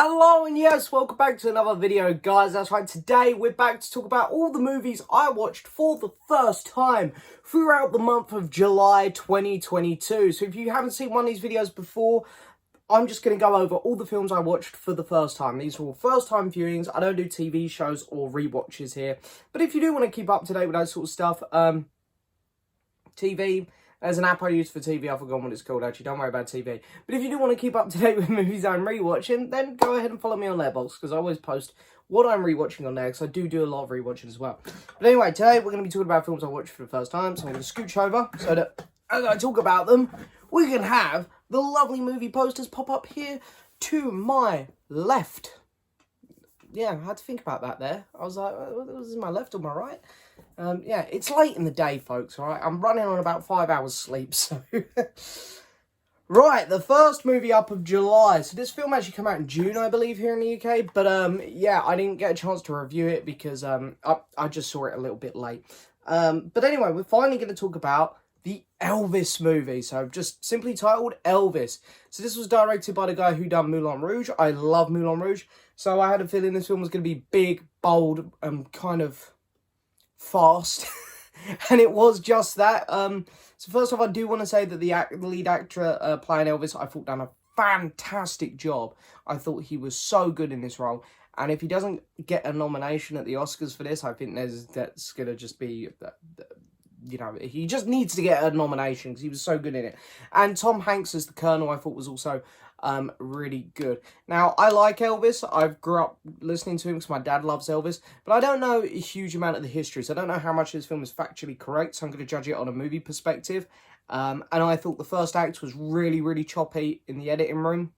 Hello and yes, welcome back to another video, guys. That's right, today we're back to talk about all the movies I watched for the first time throughout the month of July 2022. So if you haven't seen one of these videos before, I'm just going to go over all the films I watched for the first time. These are all first time viewings. I don't do TV shows or rewatches here. But if you do want to keep up to date with that sort of stuff, TV... There's an app I use for TV, I've forgotten what it's called actually, don't worry about TV. But if you do want to keep up to date with movies I'm rewatching, then go ahead and follow me on Letterboxd, because I always post what I'm rewatching on there, because I do a lot of rewatching as well. But anyway, today we're going to be talking about films I watched for the first time, so I'm going to scooch over, so that as I talk about them, we can have the lovely movie posters pop up here to my left. Yeah, I had to think about that there. I was like, was this my left or my right? Yeah, it's late in the day, folks, alright? I'm running on about 5 hours sleep, so... Right, the first movie up of July. So this film actually came out in June, I believe, here in the UK. But, yeah, I didn't get a chance to review it because I just saw it a little bit late. But anyway, we're finally going to talk about the Elvis movie. So just simply titled Elvis. So this was directed by the guy who done Moulin Rouge. I love Moulin Rouge. So I had a feeling this film was going to be big, bold, and kind of fast. And it was just that. So first off, I do want to say that the lead actor playing Elvis, I thought done a fantastic job. I thought he was so good in this role. And if he doesn't get a nomination at the Oscars for this, I think that's going to just be... you know, he just needs to get a nomination because he was so good in it. And Tom Hanks as the Colonel, I thought was also really good. Now, I like Elvis. I grew up listening to him because my dad loves Elvis. But I don't know a huge amount of the history, so I don't know how much of this film is factually correct. So I'm going to judge it on a movie perspective. And I thought the first act was really choppy in the editing room.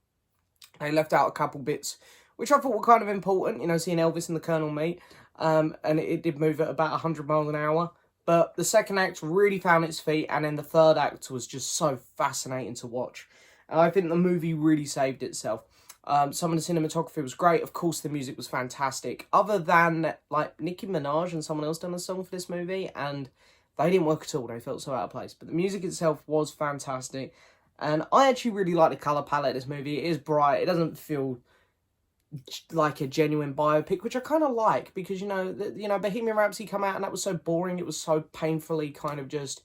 They left out a couple bits, which I thought were kind of important. You know, seeing Elvis and the Colonel meet. And it did move at about 100 miles an hour. But the second act really found its feet, and then the third act was just so fascinating to watch. And I think the movie really saved itself. Some of the cinematography was great. Of course, the music was fantastic. Other than, like, Nicki Minaj and someone else done a song for this movie, and they didn't work at all. They felt so out of place. But the music itself was fantastic. And I actually really like the colour palette of this movie. It is bright. It doesn't feel like a genuine biopic, which I kind of like, because, you know, Bohemian Rhapsody come out and that was so boring. It was so painfully kind of just,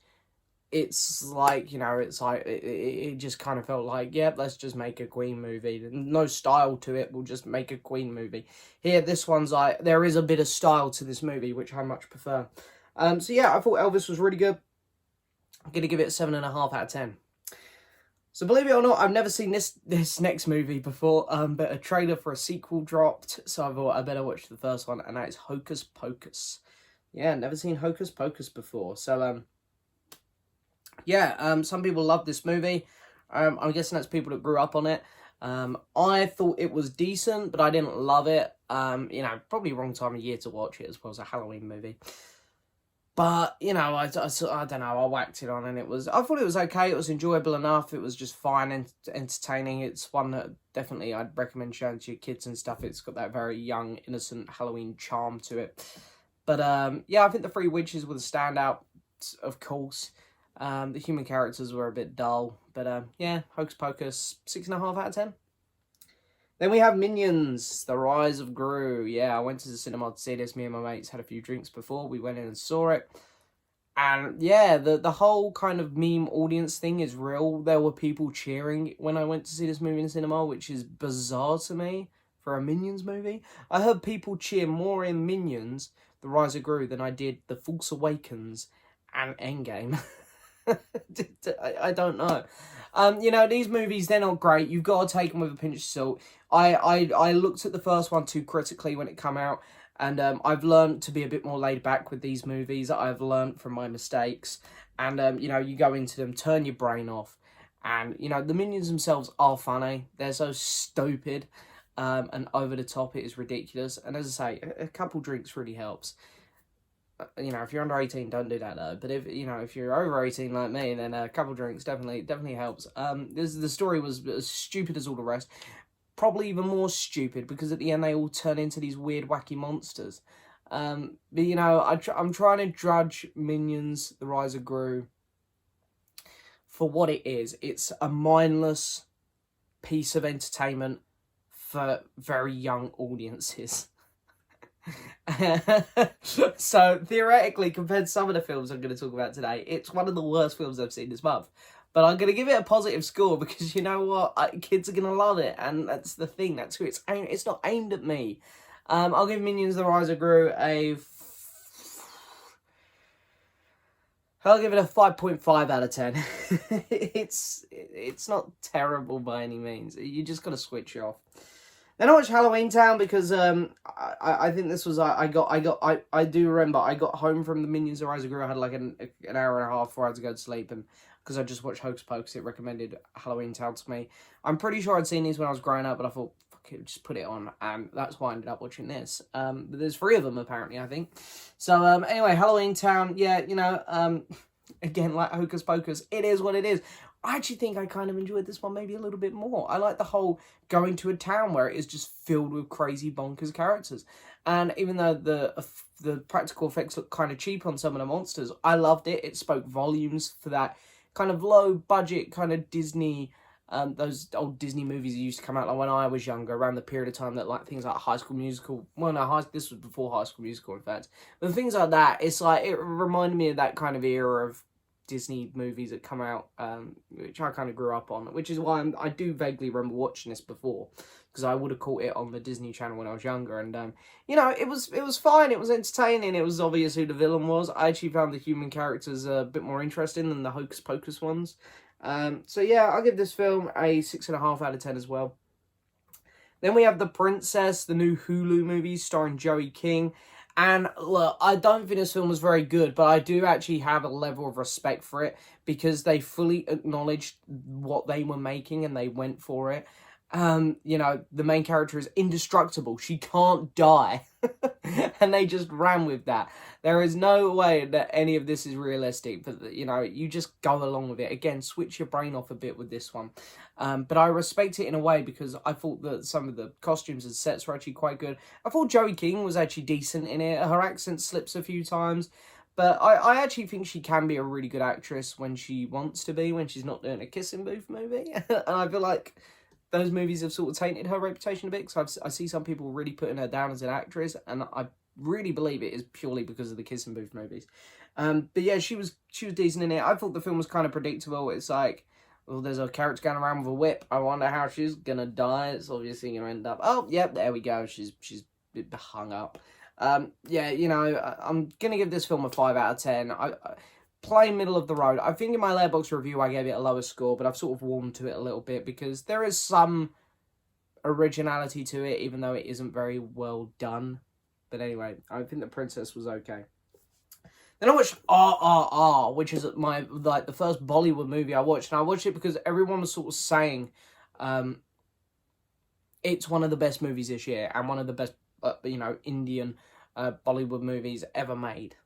it's like, you know, it's like, it just kind of felt like, yeah, let's just make a Queen movie. No style to it, we'll just make a Queen movie. Here, this one's like, there is a bit of style to this movie, which I much prefer. So yeah, I thought Elvis was really good. I'm going to give it a 7.5 out of 10. So believe it or not, I've never seen this next movie before, but a trailer for a sequel dropped, so I thought I better watch the first one, and that is Hocus Pocus. Yeah, never seen Hocus Pocus before. So, yeah, some people love this movie. I'm guessing that's people that grew up on it. I thought it was decent, but I didn't love it. You know, probably wrong time of year to watch it as well as a Halloween movie. But, you know, I don't know, I whacked it on and I thought it was okay, it was enjoyable enough, it was just fine and entertaining. It's one that definitely I'd recommend showing to your kids and stuff. It's got that very young, innocent Halloween charm to it. But, yeah, I think the Three Witches were the standout, of course. The human characters were a bit dull. But, yeah, Hocus Pocus, 6.5 out of 10. Then we have Minions, The Rise of Gru. Yeah, I went to the cinema to see this. Me and my mates had a few drinks before. We went in and saw it. And yeah, the whole kind of meme audience thing is real. There were people cheering when I went to see this movie in the cinema, which is bizarre to me for a Minions movie. I heard people cheer more in Minions, The Rise of Gru, than I did The Force Awakens and Endgame. I don't know. You know, these movies, they're not great. You've got to take them with a pinch of salt. I looked at the first one too critically when it came out, and I've learned to be a bit more laid back with these movies. I've learned from my mistakes, and, you know, you go into them, turn your brain off, and, you know, the Minions themselves are funny. They're so stupid, and over the top. It is ridiculous, and as I say, a couple drinks really helps. You know, if you're under 18, don't do that though. But if you're over 18 like me, then a couple drinks definitely helps. The story was as stupid as all the rest. Probably even more stupid because at the end they all turn into these weird, wacky monsters. But you know, I'm trying to judge Minions: The Rise of Gru for what it is. It's a mindless piece of entertainment for very young audiences. So theoretically, compared to some of the films I'm going to talk about today, it's one of the worst films I've seen this month. But I'm going to give it a positive score because you know what? Kids are going to love it, and that's the thing. That's who it's aimed. It's not aimed at me. I'll give Minions: The Rise of Gru I'll give it a 5.5 out of 10. It's not terrible by any means. You just got to switch it off. Then I watched Halloweentown because I think this was I do remember I got home from the Minions: The Rise of Gru. I had like an hour and a half before I had to go to sleep, and because I just watched Hocus Pocus, it recommended Halloweentown to me. I'm pretty sure I'd seen these when I was growing up, but I thought, fuck it, just put it on, and that's why I ended up watching this. But there's 3 of them apparently, I think. So anyway, Halloweentown, yeah, you know, again, like Hocus Pocus, it is what it is. I actually think I kind of enjoyed this one maybe a little bit more. I like the whole going to a town where it is just filled with crazy bonkers characters. And even though the practical effects look kind of cheap on some of the monsters, I loved it. It spoke volumes for that kind of low budget kind of Disney, those old Disney movies that used to come out like when I was younger, around the period of time that like things like High School Musical, well no, this was before High School Musical in fact, but things like that, it's like, it reminded me of that kind of era of Disney movies that come out, which I kind of grew up on, which is why I do vaguely remember watching this before, because I would have caught it on the Disney Channel when I was younger, and you know, it was fine, it was entertaining, it was obvious who the villain was. I actually found the human characters a bit more interesting than the Hocus Pocus ones. So yeah, I'll give this film a 6.5 out of 10 as well. Then we have The Princess, the new Hulu movie starring Joey King. And look, I don't think this film was very good, but I do actually have a level of respect for it because they fully acknowledged what they were making and they went for it. You know, the main character is indestructible. She can't die. And they just ran with that. There is no way that any of this is realistic, but, you know, you just go along with it. Again, switch your brain off a bit with this one. But I respect it in a way because I thought that some of the costumes and sets were actually quite good. I thought Joey King was actually decent in it. Her accent slips a few times. But I actually think she can be a really good actress when she wants to be, when she's not doing a kissing booth movie. And I feel like those movies have sort of tainted her reputation a bit, because I see some people really putting her down as an actress, and I really believe it is purely because of the kissing booth movies. But yeah, she was decent in it. I thought the film was kind of predictable. It's like, well, there's a character going around with a whip. I wonder how she's gonna die. It's obviously gonna end up, oh, yep, there we go. She's hung up. Yeah, you know, I'm gonna give this film a 5 out of 10. I plain middle of the road. I think in my Letterboxd review I gave it a lower score, but I've sort of warmed to it a little bit because there is some originality to it, even though it isn't very well done. But anyway, I think The Princess was okay. Then I watched RRR, which is my, like, the first Bollywood movie I watched, and I watched it because everyone was sort of saying it's one of the best movies this year and one of the best, you know, Indian Bollywood movies ever made.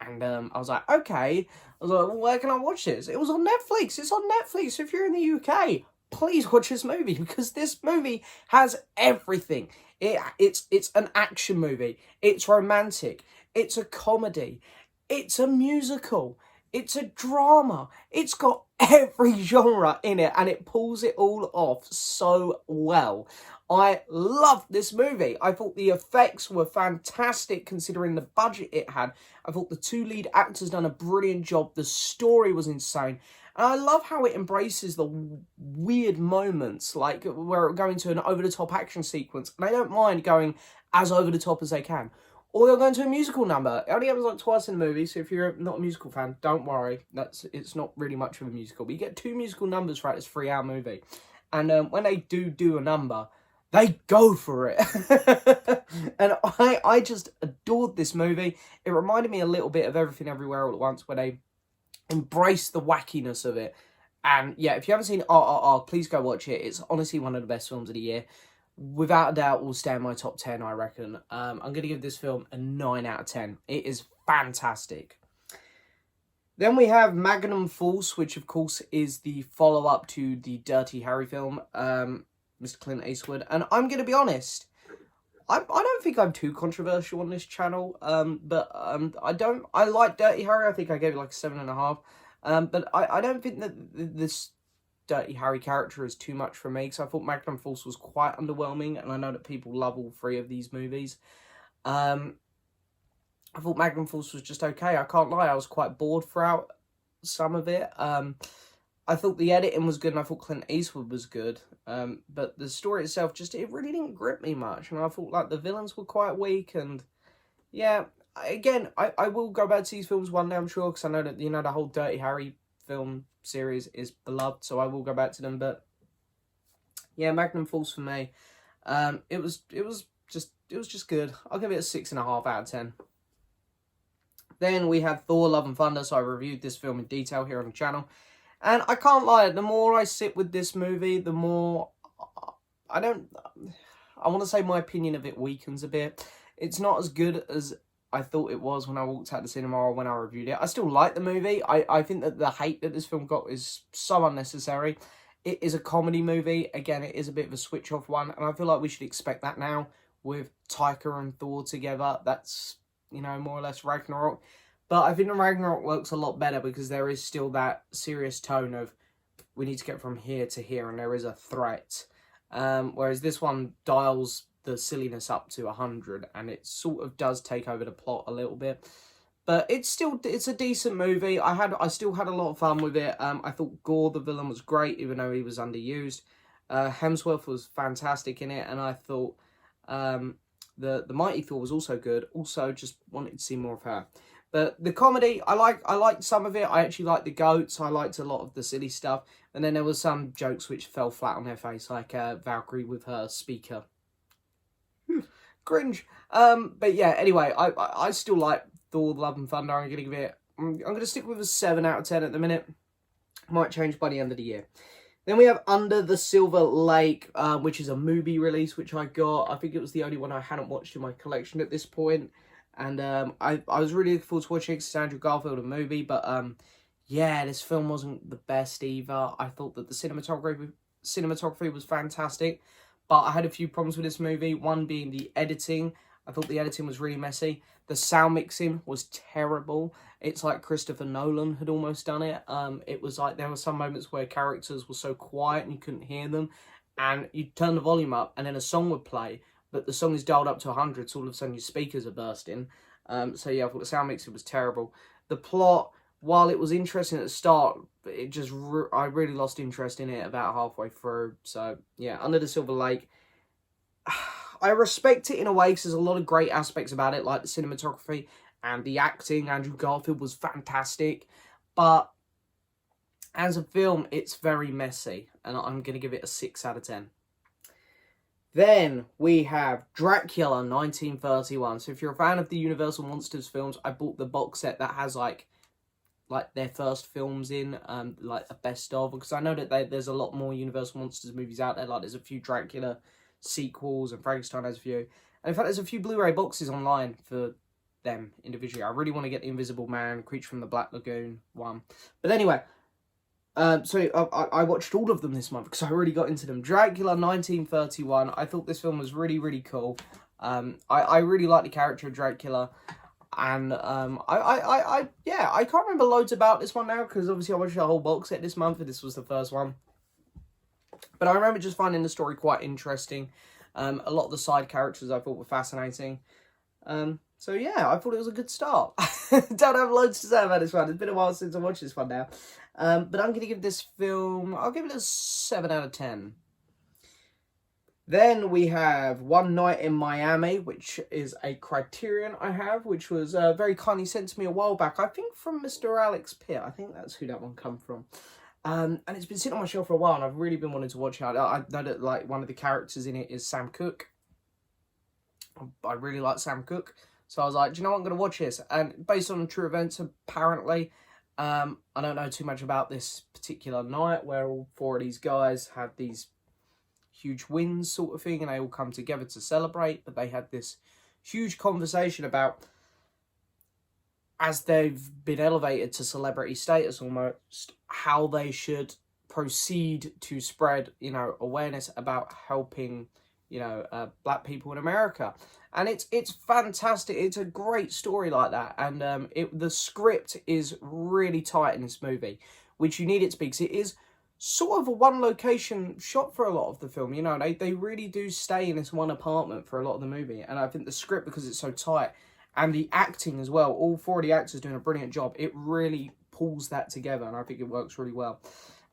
And I was like, okay. I was like, well, where can I watch this? It was on Netflix. It's on Netflix. If you're in the UK, please watch this movie, because this movie has everything. It's an action movie. It's romantic. It's a comedy. It's a musical. It's a drama. It's got every genre in it, and it pulls it all off so well. I loved this movie. I thought the effects were fantastic considering the budget it had. I thought the 2 lead actors done a brilliant job. The story was insane. And I love how it embraces the weird moments, like where it going to an over-the-top action sequence. And I don't mind going as over-the-top as they can. Or they'll go into a musical number. It only happens like twice in the movie, so if you're not a musical fan, don't worry. It's not really much of a musical. But you get 2 musical numbers throughout this 3-hour movie. And when they do a number, they go for it. And I just adored this movie. It reminded me a little bit of Everything Everywhere All at Once, where they embrace the wackiness of it. And yeah, if you haven't seen RRR, please go watch it. It's honestly one of the best films of the year. Without a doubt, will stay in my top 10, I reckon. I'm going to give this film a 9 out of 10. It is fantastic. Then we have Magnum Force, which of course is the follow-up to the Dirty Harry film, Mr. Clint Eastwood. And I'm going to be honest, I don't think I'm too controversial on this channel, but I like Dirty Harry. I think I gave it like a 7.5. But I don't think that this Dirty Harry character is too much for me, because I thought Magnum Force was quite underwhelming, and I know that people love all three of these movies. I thought Magnum Force was just okay. I can't lie, I was quite bored throughout some of it. I thought the editing was good, and I thought Clint Eastwood was good. But the story itself, it really didn't grip me much. And I thought, like, the villains were quite weak. And, yeah, again, I will go back to these films one day, I'm sure. Because I know that, the whole Dirty Harry film series is beloved. So I will go back to them. But, yeah, Magnum Force for me. It was just good. I'll give it a 6.5 out of 10. Then we have Thor, Love and Thunder. So I reviewed this film in detail here on the channel. And I can't lie, the more I sit with this movie, the more I want to say my opinion of it weakens a bit. It's not as good as I thought it was when I walked out the cinema or when I reviewed it. I still like the movie. I think that the hate that this film got is so unnecessary. It is a comedy movie. Again, it is a bit of a switch-off one. And I feel like we should expect that now with Taika and Thor together. That's, more or less Ragnarok. But I think the Ragnarok works a lot better because there is still that serious tone of we need to get from here to here and there is a threat. Whereas this one dials the silliness up to 100 and it sort of does take over the plot a little bit. But it's a decent movie. I still had a lot of fun with it. I thought Gore, the villain, was great even though he was underused. Hemsworth was fantastic in it, and I thought the Mighty Thor was also good. Also, just wanted to see more of her. But the comedy, I liked some of it. I actually liked the goats. I liked a lot of the silly stuff. And then there was some jokes which fell flat on their face, like Valkyrie with her speaker. Cringe. But yeah, anyway, I still like Thor, Love and Thunder. I'm going to stick with a 7 out of 10 at the minute. Might change by the end of the year. Then we have Under the Silver Lake, which is a movie release, which I got. I think it was the only one I hadn't watched in my collection at this point. And I was really looking forward to watching it. It's Andrew Garfield, a movie. But yeah, this film wasn't the best either. I thought that the cinematography was fantastic. But I had a few problems with this movie. One being the editing. I thought the editing was really messy. The sound mixing was terrible. It's like Christopher Nolan had almost done it. It was like there were some moments where characters were so quiet and you couldn't hear them. And you'd turn the volume up and then a song would play. But the song is dialed up to 100, so all of a sudden your speakers are bursting. So yeah, I thought the sound mixing was terrible. The plot, while it was interesting at the start, I really lost interest in it about halfway through. So yeah, Under the Silver Lake. I respect it in a way because there's a lot of great aspects about it, like the cinematography and the acting. Andrew Garfield was fantastic. But as a film, it's very messy. And I'm going to give it a 6 out of 10. Then we have Dracula 1931. So if you're a fan of the Universal Monsters films, I bought the box set that has like their first films in, like a best of. Because I know that there's a lot more Universal Monsters movies out there. Like there's a few Dracula sequels and Frankenstein has a few. And in fact, there's a few Blu-ray boxes online for them individually. I really want to get the Invisible Man, Creature from the Black Lagoon one. But anyway, so I watched all of them this month because I really got into them. Dracula 1931. I thought this film was really, really cool. I really like the character of Dracula. And I can't remember loads about this one now because obviously I watched the whole box set this month and this was the first one. But I remember just finding the story quite interesting. A lot of the side characters I thought were fascinating. So yeah, I thought it was a good start. Don't have loads to say about this one. It's been a while since I watched this one now. But I'm going to give this film, I'll give it a 7 out of 10. Then we have One Night in Miami, which is a Criterion I have, which was very kindly sent to me a while back. I think from Mr. Alex Pitt. I think that's who that one come from. And it's been sitting on my shelf for a while, and I've really been wanting to watch it. I know that like one of the characters in it is Sam Cooke. I really like Sam Cooke. So I was like, do you know what, I'm going to watch this. And based on true events, apparently, I don't know too much about this particular night where all 4 of these guys had these huge wins sort of thing. And they all come together to celebrate. But they had this huge conversation about, as they've been elevated to celebrity status almost, how they should proceed to spread, awareness about helping, black people in America. And it's fantastic. It's a great story like that. And the script is really tight in this movie, which you need it to be, because it is sort of a one location shot for a lot of the film. You know, they really do stay in this one apartment for a lot of the movie. And I think the script, because it's so tight, and the acting as well, all four of the actors doing a brilliant job, it really pulls that together, and I think it works really well.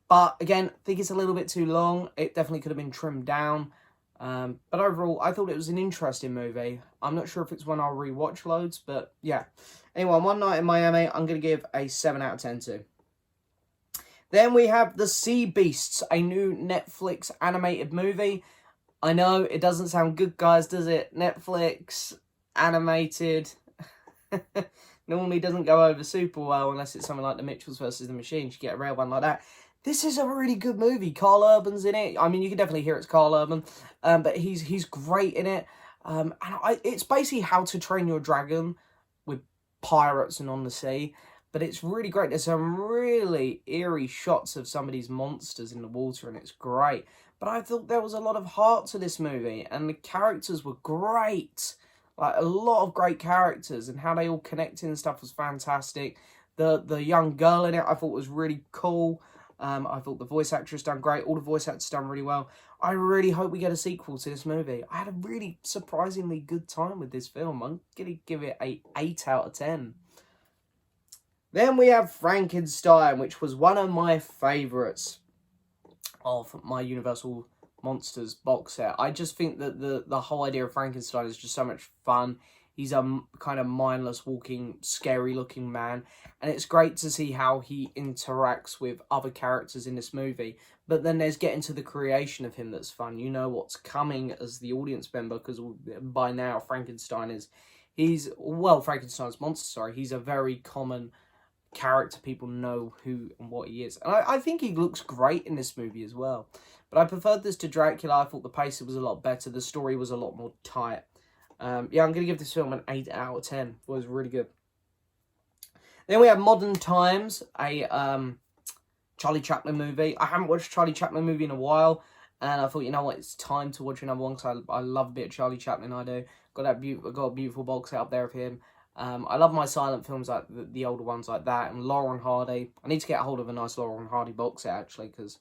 But again, I think it's a little bit too long. It definitely could have been trimmed down. But overall, I thought it was an interesting movie. I'm not sure if it's one I'll rewatch loads, but yeah. Anyway, One Night in Miami, I'm going to give a 7 out of 10 to. Then we have The Sea Beasts, a new Netflix animated movie. I know, it doesn't sound good, guys, does it? Netflix, animated. Normally doesn't go over super well unless it's something like The Mitchells versus the Machines. You get a rare one like that. This is a really good movie. Carl Urban's in it. I mean, you can definitely hear it's Carl Urban, but he's great in it. And it's basically How to Train Your Dragon with pirates and on the sea. But it's really great. There's some really eerie shots of some of these monsters in the water, and it's great. But I thought there was a lot of heart to this movie, and the characters were great. Like, a lot of great characters, and how they all connected and stuff was fantastic. The young girl in it I thought was really cool. I thought the voice actress done great. All the voice actors done really well. I really hope we get a sequel to this movie. I had a really surprisingly good time with this film. I'm going to give it a 8 out of 10. Then we have Frankenstein, which was one of my favourites of my Universal Monsters box set. I just think that the whole idea of Frankenstein is just so much fun. He's a kind of mindless, walking, scary-looking man. And it's great to see how he interacts with other characters in this movie. But then there's getting to the creation of him that's fun. You know what's coming as the audience member, because by now Frankenstein's monster, sorry. He's a very common character. People know who and what he is. And I think he looks great in this movie as well. But I preferred this to Dracula. I thought the pacing was a lot better. The story was a lot more tight. Yeah, I'm going to give this film an 8 out of 10. It was really good. Then we have Modern Times, a Charlie Chaplin movie. I haven't watched a Charlie Chaplin movie in a while, and I thought, you know what, it's time to watch another one, because I love a bit of Charlie Chaplin, I do. Got a beautiful box set up there of him. I love my silent films, like the older ones like that, and Laurel and Hardy. I need to get a hold of a nice Laurel and Hardy box set, actually, because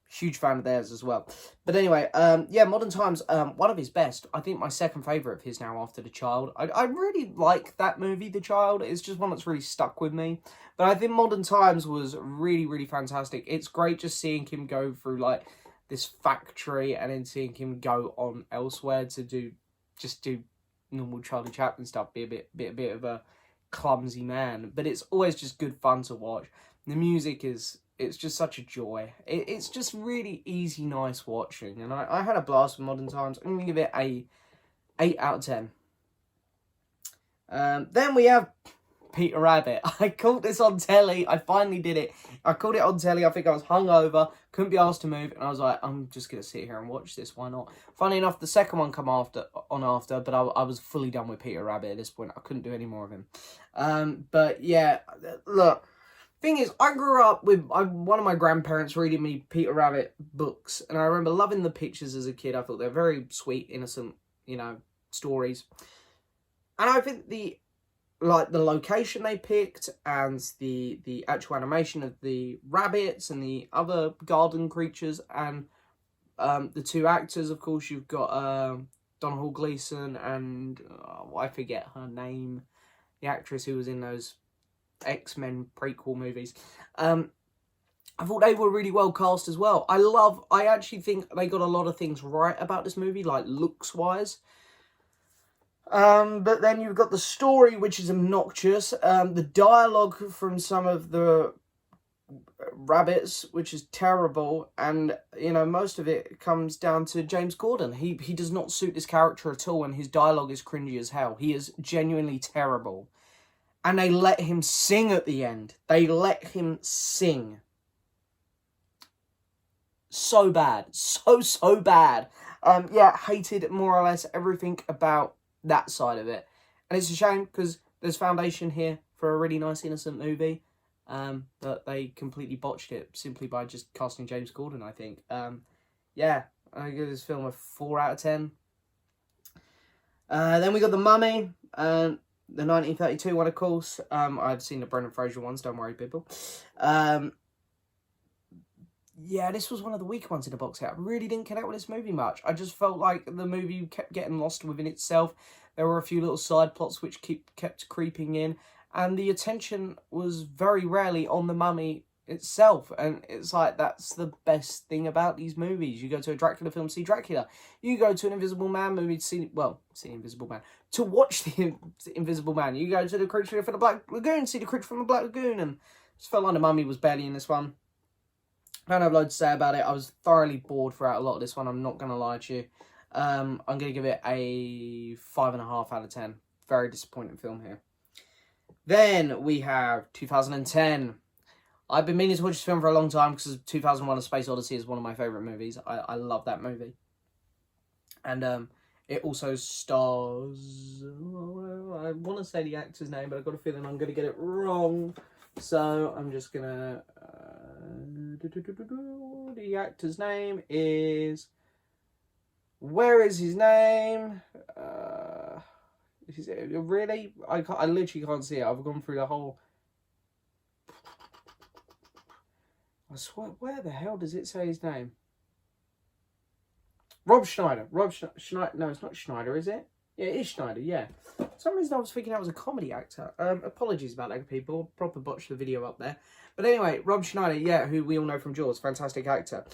huge fan of theirs as well. But anyway, yeah, Modern Times, one of his best. I think my second favourite of his now after The Child. I really like that movie, The Child. It's just one that's really stuck with me. But I think Modern Times was really, really fantastic. It's great just seeing him go through, like, this factory, and then seeing him go on elsewhere to do normal Charlie Chaplin stuff, be a bit of a clumsy man. But it's always just good fun to watch. The music it's just such a joy. It's just really easy, nice watching. And I had a blast with Modern Times. I'm going to give it a 8 out of 10. Then we have Peter Rabbit. I caught this on telly. I finally did it. I caught it on telly. I think I was hungover. Couldn't be asked to move. And I was like, I'm just going to sit here and watch this. Why not? Funny enough, the second one come after. But I was fully done with Peter Rabbit at this point. I couldn't do any more of him. But yeah, look. Thing is, I grew up with one of my grandparents reading me Peter Rabbit books, and I remember loving the pictures as a kid. I thought they're very sweet, innocent, stories. And I think the location they picked, and the actual animation of the rabbits and the other garden creatures, and the two actors, of course, you've got Domhnall Gleeson and I forget her name, the actress who was in those X-Men prequel movies. I thought they were really well cast as well. I actually think they got a lot of things right about this movie, like looks-wise. But then you've got the story, which is obnoxious. The dialogue from some of the rabbits, which is terrible. And, most of it comes down to James Corden. He does not suit this character at all, and his dialogue is cringy as hell. He is genuinely terrible. And they let him sing at the end. They let him sing. So bad. So bad. Yeah, hated more or less everything about that side of it. And it's a shame, because there's foundation here for a really nice, innocent movie. But they completely botched it simply by just casting James Corden, I think. Yeah, I give this film a 4 out of 10. Then we got The Mummy. The 1932 one, of course. I've seen the Brendan Fraser ones, don't worry, people. yeah, this was one of the weaker ones in the box set. I really didn't connect with this movie much. I just felt like the movie kept getting lost within itself. There were a few little side plots which kept creeping in, and the attention was very rarely on the mummy itself. And it's like, that's the best thing about these movies. You go to a Dracula film, see Dracula. You go to an Invisible Man movie to see Invisible Man, to watch the Invisible Man. You go to the creature from the Black Lagoon, see the creature from the Black Lagoon, and it just felt like the mummy was barely in this one. I don't have loads to say about it. I was thoroughly bored throughout a lot of this one. I'm not going to lie to you. I'm going to give it a 5.5 out of 10. Very disappointing film here. Then we have 2010. I've been meaning to watch this film for a long time because 2001: A Space Odyssey is one of my favourite movies. I love that movie. And it also stars... I want to say the actor's name, but I've got a feeling I'm going to get it wrong. So I'm just going to... the actor's name is... Where is his name? Really? I literally can't see it. I've gone through the whole... I swear, where the hell does it say his name? Rob Schneider. Schneider. No, it's not Schneider, is it? Yeah, it is Schneider, yeah. For some reason I was thinking that was a comedy actor. Apologies about that, people. Proper botched the video up there. But anyway, Rob Schneider, yeah, who we all know from Jaws. Fantastic actor.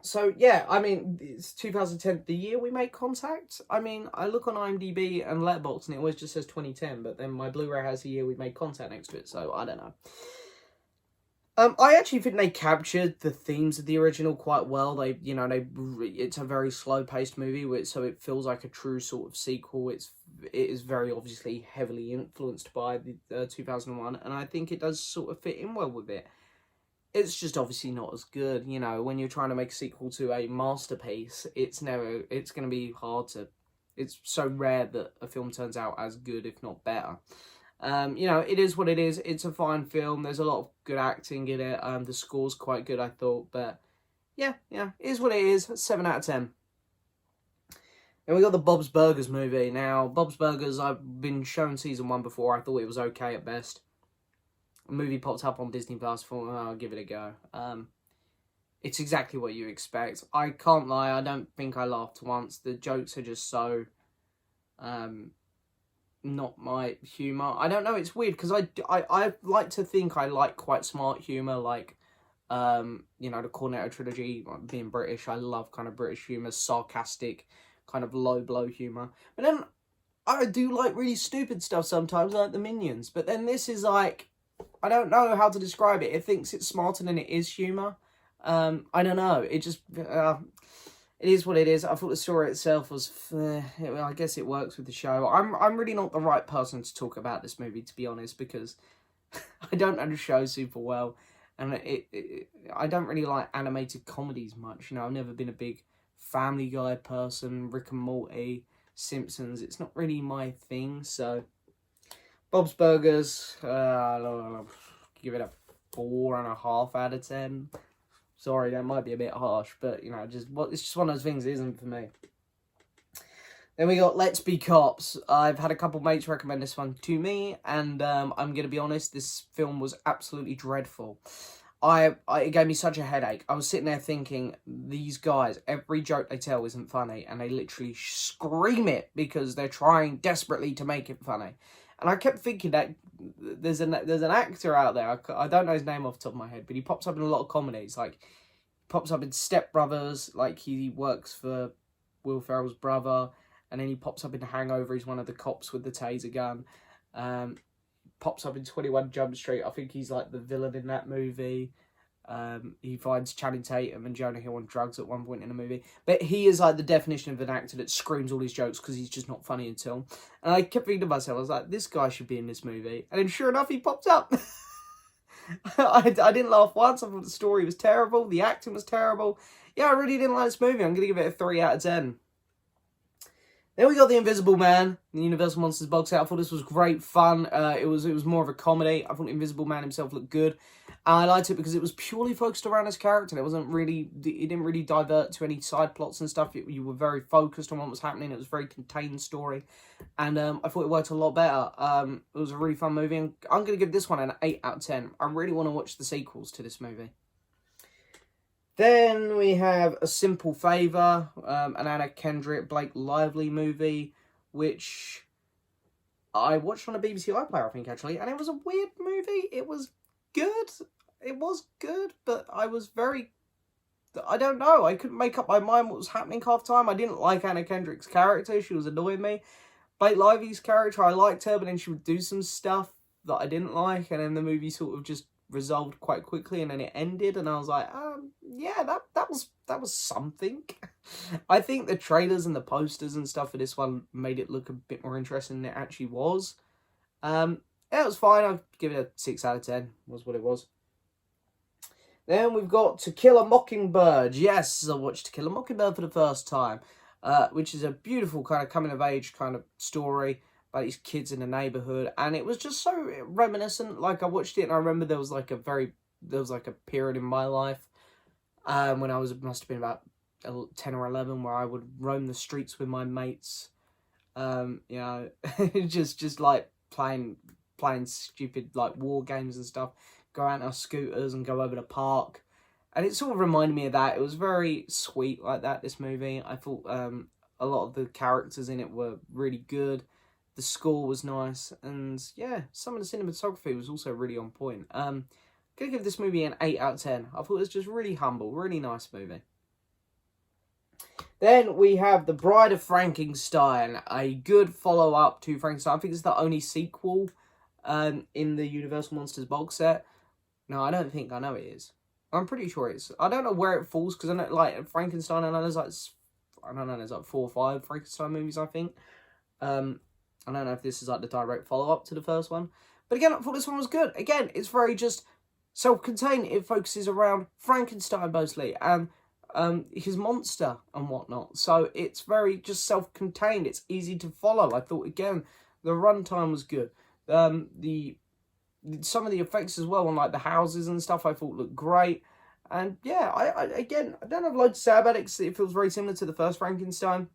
So, yeah, I mean, it's 2010, the year we made contact. I mean, I look on IMDb and Letterboxd and it always just says 2010, but then my Blu-ray has the year we made contact next to it, so I don't know. I actually think they captured the themes of the original quite well. It's a very slow-paced movie, so it feels like a true sort of sequel. It is very obviously heavily influenced by the 2001, and I think it does sort of fit in well with it. It's just obviously not as good, you know. When you're trying to make a sequel to a masterpiece, it's going to be hard to... It's so rare that a film turns out as good, if not better. It is what it is. It's a fine film. There's a lot of good acting in it. The score's quite good, I thought. But, yeah, it is what it is. 7 out of 10. Then we got the Bob's Burgers movie. Now, Bob's Burgers, I've been shown season 1 before. I thought it was okay at best. A movie popped up on Disney Plus. Thought, I'll give it a go. It's exactly what you expect. I can't lie. I don't think I laughed once. The jokes are just so... not my humour. I don't know, it's weird, because I like to think I like quite smart humour, like, the Cornetto trilogy, being British, I love kind of British humour, sarcastic, kind of low-blow humour. But then, I do like really stupid stuff sometimes, like the Minions, but then this is like, I don't know how to describe it. It thinks it's smarter than it is humour. I don't know, it just... It is what it is. I thought the story itself was... I guess it works with the show. I'm really not the right person to talk about this movie, to be honest, because I don't know the show super well. And I don't really like animated comedies much. You know, I've never been a big Family Guy person, Rick and Morty, Simpsons. It's not really my thing, so... Bob's Burgers, give it a 4.5 out of 10. Sorry, that might be a bit harsh, but, it's just one of those things that isn't for me. Then we got Let's Be Cops. I've had a couple mates recommend this one to me, and I'm going to be honest, this film was absolutely dreadful. It gave me such a headache. I was sitting there thinking, these guys, every joke they tell isn't funny, and they literally scream it because they're trying desperately to make it funny. And I kept thinking that there's an actor out there, I don't know his name off the top of my head, but he pops up in a lot of comedies, like, pops up in Step Brothers, like, he works for Will Ferrell's brother, and then he pops up in Hangover, he's one of the cops with the taser gun, pops up in 21 Jump Street, I think he's, like, the villain in that movie. He finds Channing Tatum and Jonah Hill on drugs at one point in the movie. But he is like the definition of an actor that screams all his jokes because he's just not funny until. And I kept thinking to myself, I was like, this guy should be in this movie. And then sure enough, he popped up. I didn't laugh once. I thought the story was terrible. The acting was terrible. Yeah, I really didn't like this movie. I'm going to give it a 3 out of 10. Then we got The Invisible Man, the Universal Monsters box set. I thought this was great fun. It was more of a comedy. I thought the Invisible Man himself looked good. I liked it because it was purely focused around his character. It didn't really divert to any side plots and stuff. You were very focused on what was happening. It was a very contained story. And I thought it worked a lot better. It was a really fun movie. And I'm going to give this one an 8 out of 10. I really want to watch the sequels to this movie. Then we have A Simple Favor, an Anna Kendrick, Blake Lively movie, which I watched on a BBC iPlayer, I think, actually, and it was a weird movie. It was good. It was good, but I was very... I don't know. I couldn't make up my mind what was happening half the time. I didn't like Anna Kendrick's character. She was annoying me. Blake Lively's character, I liked her, but then she would do some stuff that I didn't like, and then the movie sort of just resolved quite quickly, and then it ended, and I was like, yeah, that was something. I think the trailers and the posters and stuff for this one made it look a bit more interesting than it actually was. Yeah, it was fine. I'd give it a 6 out of 10. Was what it was. Then we've got To Kill a Mockingbird. Yes, I watched To Kill a Mockingbird for the first time, which is a beautiful kind of coming-of-age kind of story about these kids in the neighborhood, and it was just so reminiscent. Like, I watched it, and I remember there was like a period in my life when I must have been about 10 or 11, where I would roam the streets with my mates, you know, just like playing stupid like war games and stuff. Go out on our scooters and go over the park, and it sort of reminded me of that. It was very sweet like that, this movie. I thought a lot of the characters in it were really good. The score was nice, and yeah, some of the cinematography was also really on point. Gonna give this movie an 8 out of 10. I thought it was just really humble, really nice movie. Then we have The Bride of Frankenstein, a good follow-up to Frankenstein. I think it's the only sequel in the Universal Monsters box set. No, I don't think. I know it is. I'm pretty sure it is. I don't know where it falls, because I know, like, Frankenstein, I know there's like 4 or 5 Frankenstein movies, I think. I don't know if this is like the direct follow-up to the first one. But again, I thought this one was good. Again, it's very just self-contained. It focuses around Frankenstein mostly, and his monster and whatnot. So it's very just self-contained. It's easy to follow. I thought, again, the runtime was good. Some of the effects as well on like the houses and stuff I thought looked great. And yeah, I don't have loads to say about it, because it feels very similar to the first Frankenstein.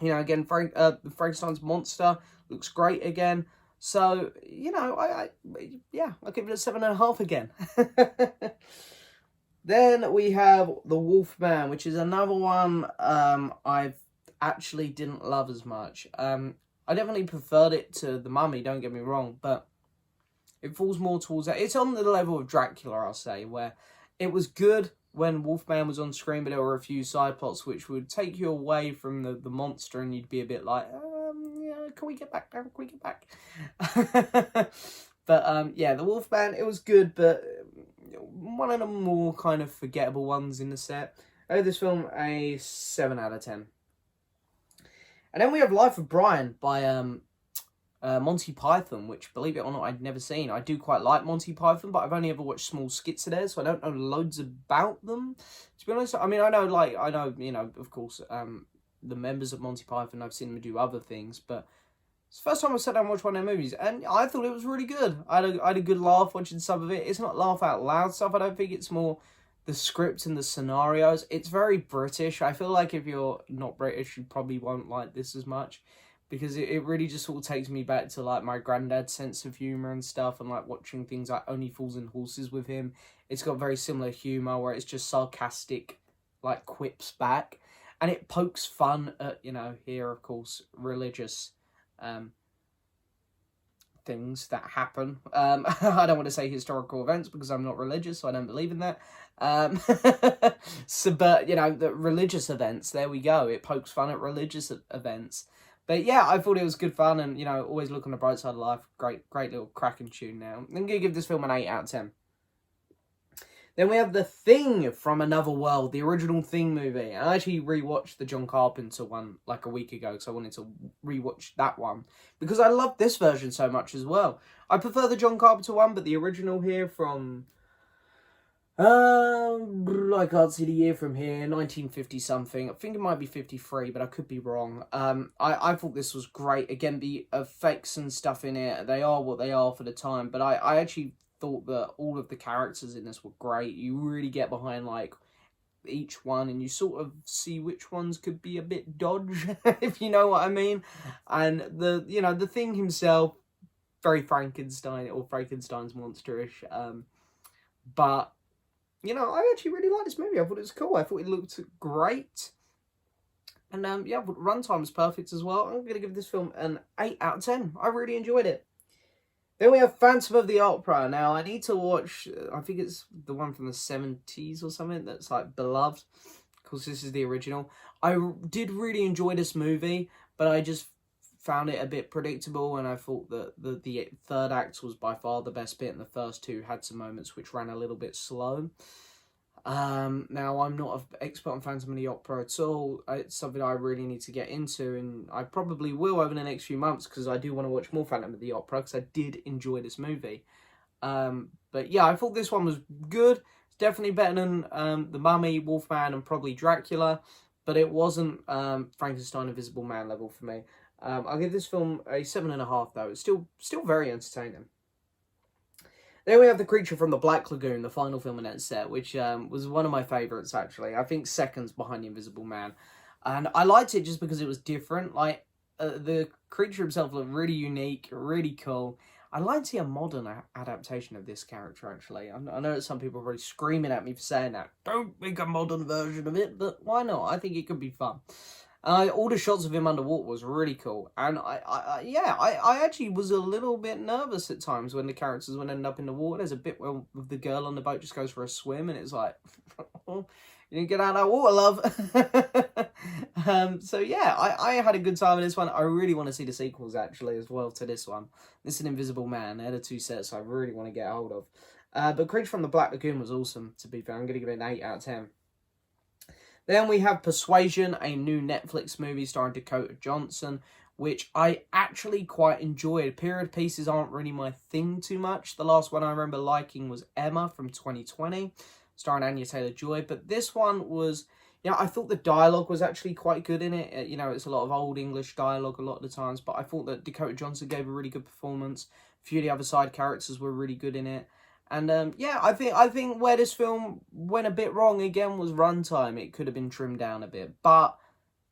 You know, again, Frankenstein's monster looks great again. So, you know, I'll give it a 7.5 again. Then we have The Wolfman, which is another one I've actually didn't love as much. I definitely preferred it to The Mummy, don't get me wrong, but it falls more towards that. It's on the level of Dracula, I'll say, where it was good when Wolfman was on screen, but there were a few side plots which would take you away from the monster, and you'd be a bit like, yeah, can we get back down? Can we get back? But, yeah, The Wolfman, it was good, but one of the more kind of forgettable ones in the set. I owe this film a 7 out of 10. And then we have Life of Brian by Monty Python, which, believe it or not, I'd never seen. I do quite like Monty Python, but I've only ever watched small skits of theirs, so I don't know loads about them, to be honest. I mean, I know, you know, of course, the members of Monty Python, I've seen them do other things, but it's the first time I sat down and watched one of their movies, and I thought it was really good. I had a good laugh watching some of it. It's not laugh out loud stuff, I don't think. It's more the script and the scenarios. It's very British. I feel like if you're not British, you probably won't like this as much, because it really just sort of takes me back to like my granddad's sense of humour and stuff, and like watching things like Only Fools and Horses with him. It's got very similar humour where it's just sarcastic, like quips back, and it pokes fun at, you know, here of course, religious things that happen. I don't want to say historical events because I'm not religious, so I don't believe in that. So, but, you know, the religious events, there we go. It pokes fun at religious events. But yeah, I thought it was good fun, and, you know, always look on the bright side of life. Great little cracking tune now. I'm going to give this film an 8 out of 10. Then we have The Thing from Another World, the original Thing movie. I actually rewatched the John Carpenter one like a week ago, because I wanted to rewatch that one, because I love this version so much as well. I prefer the John Carpenter one, but the original here from, I can't see the year from here, 1950 something. I think it might be 53, but I could be wrong. I thought this was great. Again, the effects and stuff in it, they are what they are for the time, but I actually thought that all of the characters in this were great. You really get behind like each one, and you sort of see which ones could be a bit dodge, if you know what I mean. And the Thing himself, very Frankenstein, or Frankenstein's monsterish, but you know, I actually really liked this movie. I thought it was cool. I thought it looked great. And yeah, runtime was perfect as well. I'm going to give this film an 8 out of 10. I really enjoyed it. Then we have Phantom of the Opera. Now, I need to watch, I think it's the one from the 70s or something that's like beloved. Of course, this is the original. I did really enjoy this movie, but I just found it a bit predictable, and I thought that the third act was by far the best bit, and the first two had some moments which ran a little bit slow. Now, I'm not an expert on Phantom of the Opera at all. It's something I really need to get into, and I probably will over the next few months, because I do want to watch more Phantom of the Opera, because I did enjoy this movie. But yeah, I thought this one was good. It's definitely better than The Mummy, Wolfman, and probably Dracula, but it wasn't Frankenstein Invisible Man level for me. I'll give this film a 7.5 though. It's still very entertaining. Then we have The Creature from the Black Lagoon, the final film in that set, which was one of my favourites, actually. I think seconds behind The Invisible Man. And I liked it just because it was different. Like, the creature himself looked really unique, really cool. I'd like to see a modern adaptation of this character, actually. I know that some people are really screaming at me for saying that. Don't make a modern version of it, but why not? I think it could be fun. All the shots of him underwater was really cool, and I actually was a little bit nervous at times when the characters would end up in the water. There's a bit where the girl on the boat just goes for a swim, and it's like, you didn't get out of that water, love. So yeah, I had a good time with this one. I really want to see the sequels actually as well to this one. This is an Invisible Man. They're the two sets I really want to get a hold of. But Creature from the Black Lagoon was awesome. To be fair, I'm going to give it an 8 out of 10. Then we have Persuasion, a new Netflix movie starring Dakota Johnson, which I actually quite enjoyed. Period pieces aren't really my thing too much. The last one I remember liking was Emma from 2020, starring Anya Taylor-Joy. But this one was, you know, I thought the dialogue was actually quite good in it. You know, it's a lot of old English dialogue a lot of the times, but I thought that Dakota Johnson gave a really good performance. A few of the other side characters were really good in it. And yeah, I think where this film went a bit wrong again was runtime. It could have been trimmed down a bit, but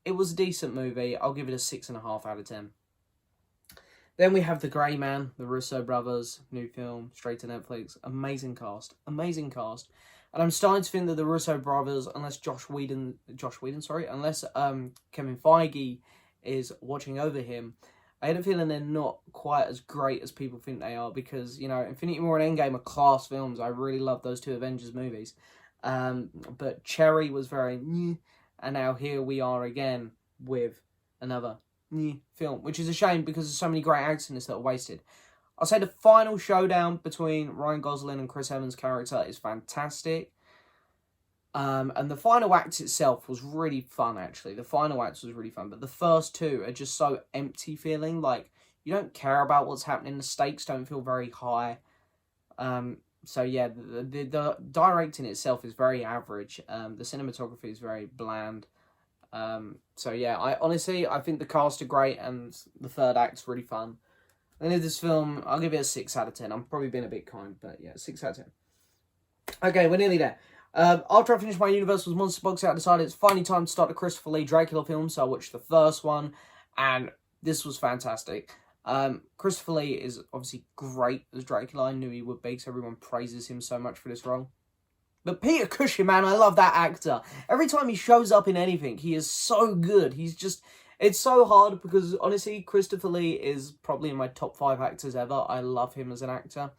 it was a decent movie. I'll give it a 6.5 out of 10. Then we have The Grey Man, the Russo brothers, new film, straight to Netflix. Amazing cast. And I'm starting to think that the Russo brothers, unless Kevin Feige is watching over him, I had a feeling they're not quite as great as people think they are, because, you know, Infinity War and Endgame are class films. I really love those two Avengers movies. But Cherry was very nyeh, and now here we are again with another nyeh film, which is a shame because there's so many great actors in this that are wasted. I'll say the final showdown between Ryan Gosling and Chris Evans' character is fantastic. And the final act itself was really fun, actually. The final act was really fun, but the first two are just so empty feeling. Like, you don't care about what's happening. The stakes don't feel very high. So yeah, the directing itself is very average. The cinematography is very bland. So yeah, I think the cast are great, and the third act's really fun. And in this film, I'll give it a 6 out of 10. I'm probably being a bit kind, but yeah, 6 out of 10. Okay, we're nearly there. After I finished my Universal's Monster Box set, I decided it's finally time to start the Christopher Lee Dracula film, so I watched the first one, and this was fantastic. Christopher Lee is obviously great as Dracula. I knew he would be, because everyone praises him so much for this role. But Peter Cushing, man, I love that actor. Every time he shows up in anything, he is so good. He's just... It's so hard, because, honestly, Christopher Lee is probably in my top 5 actors ever. I love him as an actor.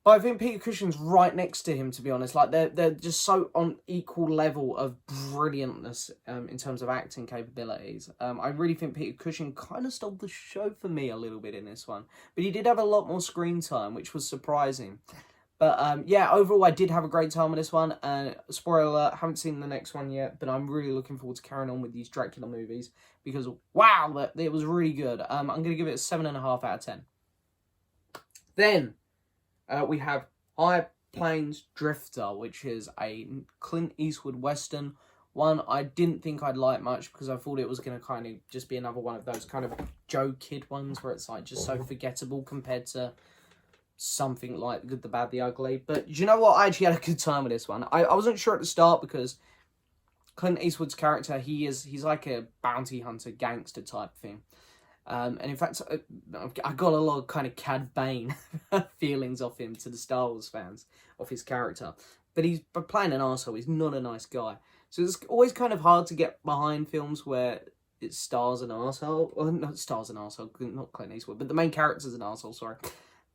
But I think Peter Cushing's right next to him, to be honest. Like, they're just so on equal level of brilliantness in terms of acting capabilities. I really think Peter Cushing kind of stole the show for me a little bit in this one. But he did have a lot more screen time, which was surprising. But yeah, overall, I did have a great time with this one. Spoiler alert, haven't seen the next one yet, but I'm really looking forward to carrying on with these Dracula movies, because, wow, it was really good. I'm going to give it a 7.5 out of 10. Then... we have High Plains Drifter, which is a Clint Eastwood Western. One I didn't think I'd like much, because I thought it was going to kind of just be another one of those kind of Joe Kid ones where it's like just so forgettable compared to something like The Good, the Bad, the Ugly. But you know what? I actually had a good time with this one. I wasn't sure at the start, because Clint Eastwood's character, he's like a bounty hunter, gangster type thing. And in fact, I got a lot of kind of Cad Bane feelings off him to the Star Wars fans, off his character. But he's playing an arsehole. He's not a nice guy. So it's always kind of hard to get behind films where it stars an arsehole. Well, not stars an arsehole, not Clint Eastwood, but the main character's an arsehole, sorry.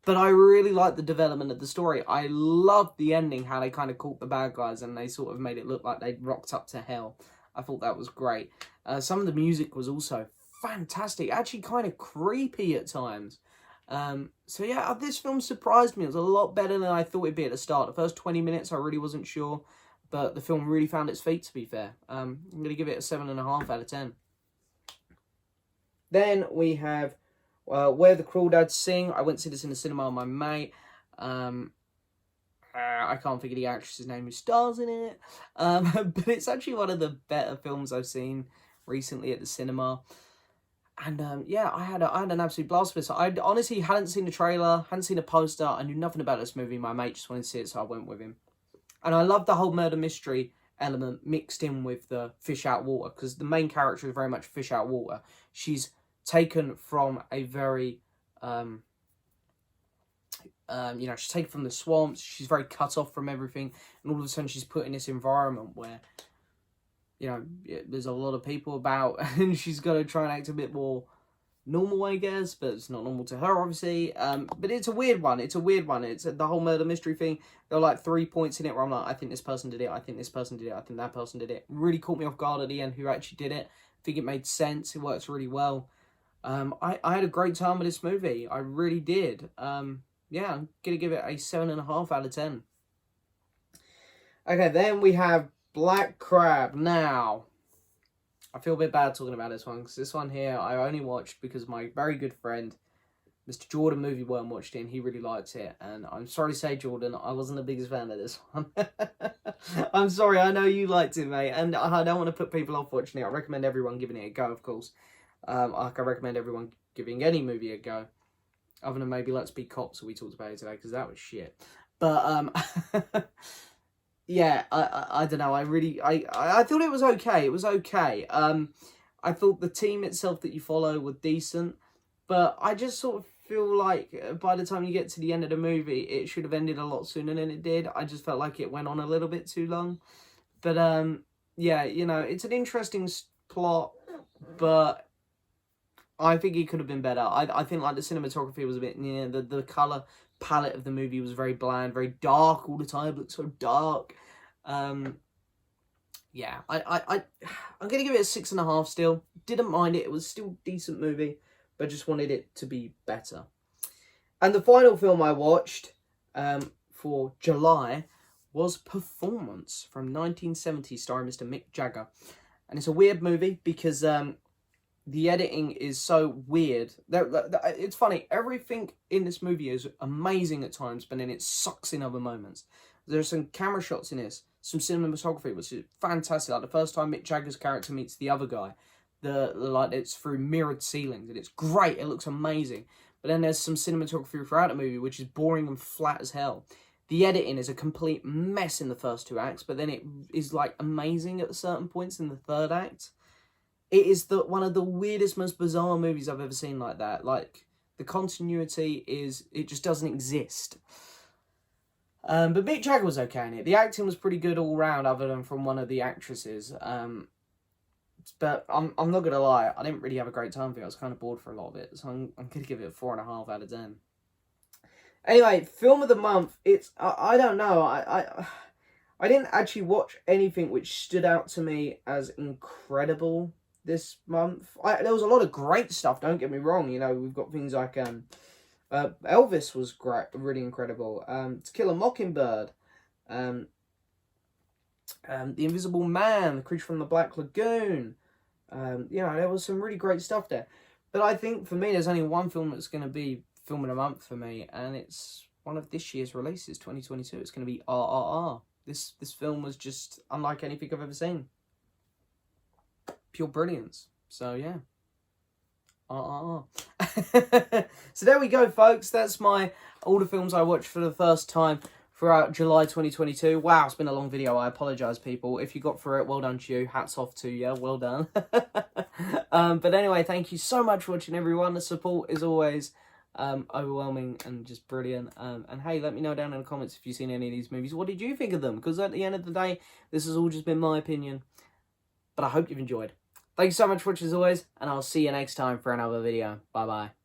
But I really liked the development of the story. I loved the ending, how they kind of caught the bad guys and they sort of made it look like they'd rocked up to hell. I thought that was great. Some of the music was also fantastic, actually kind of creepy at times. So yeah, this film surprised me. It was a lot better than I thought it'd be at the start. The first 20 minutes I really wasn't sure, but the film really found its feet, to be fair. I'm going to give it a 7.5 out of 10. Then we have Where the Crawdads Sing. I went to see this in the cinema with my mate. I can't think of the actress's name who stars in it. But it's actually one of the better films I've seen recently at the cinema. And yeah, I had an absolute blast with this. I honestly hadn't seen the trailer, hadn't seen a poster. I knew nothing about this movie. My mate just wanted to see it, so I went with him. And I love the whole murder mystery element mixed in with the fish out water, because the main character is very much fish out water. She's taken from a very, she's taken from the swamps. She's very cut off from everything. And all of a sudden she's put in this environment where, there's a lot of people about, and she's got to try and act a bit more normal, I guess, but it's not normal to her, obviously. But it's a weird one. It's the whole murder mystery thing. There are like 3 points in it where I'm like, I think this person did it, I think this person did it, I think that person did it. Really caught me off guard at the end who actually did it. I think it made sense. It works really well. I had a great time with this movie. I really did. Yeah, I'm going to give it a 7.5 out of 10. Okay, then we have Black Crab. Now, I feel a bit bad talking about this one, because this one here I only watched because my very good friend, Mr. Jordan Movie Worm, watched it and he really liked it. And I'm sorry to say, Jordan, I wasn't the biggest fan of this one. I'm sorry, I know you liked it, mate, and I don't want to put people off watching it. I recommend everyone giving it a go, of course. I recommend everyone giving any movie a go, other than maybe Let's Be Cops, that we talked about it today, because that was shit. But yeah, I don't know. I thought it was okay. It was okay. I thought the team itself that you follow were decent, but I just sort of feel like by the time you get to the end of the movie, it should have ended a lot sooner than it did. I just felt like it went on a little bit too long. But yeah, it's an interesting plot, but I think it could have been better. I think like the cinematography was a bit, the colour palette of the movie was very bland, very dark all the time. It looked so dark. Yeah, I'm going to give it a 6.5 still. Didn't mind it. It was still a decent movie, but just wanted it to be better. And the final film I watched for July was Performance from 1970, starring Mr. Mick Jagger. And it's a weird movie because the editing is so weird. It's funny, everything in this movie is amazing at times, but then it sucks in other moments. There's some camera shots in this, some cinematography, which is fantastic. Like the first time Mick Jagger's character meets the other guy, it's through mirrored ceilings, and it's great. It looks amazing. But then there's some cinematography throughout the movie, which is boring and flat as hell. The editing is a complete mess in the first 2 acts, but then it is like amazing at certain points in the third act. It is one of the weirdest, most bizarre movies I've ever seen like that. Like, the continuity it just doesn't exist. But Mick Jagger was okay in it. The acting was pretty good all round, other than from one of the actresses. But I'm not going to lie, I didn't really have a great time with it. I was kind of bored for a lot of it. So I'm going to give it a 4.5 out of 10. Anyway, film of the month. I don't know. I didn't actually watch anything which stood out to me as incredible this month. There was a lot of great stuff, don't get me wrong. We've got things like Elvis was great, really incredible. To Kill a Mockingbird, The Invisible Man, The Creature from the Black Lagoon. There was some really great stuff there. But I think for me, there's only one film that's going to be film of the month for me, and it's one of this year's releases, 2022. It's going to be RRR. This film was just unlike anything I've ever seen. Pure brilliance. So yeah. So there we go, folks. That's all the films I watched for the first time throughout July 2022. Wow, it's been a long video. I apologise, people. If you got through it, well done to you. Hats off to you. Well done. But anyway, thank you so much for watching, everyone. The support is always overwhelming and just brilliant. And hey, let me know down in the comments if you've seen any of these movies. What did you think of them? Because at the end of the day, this has all just been my opinion. But I hope you've enjoyed. Thank you so much for watching as always, and I'll see you next time for another video. Bye bye.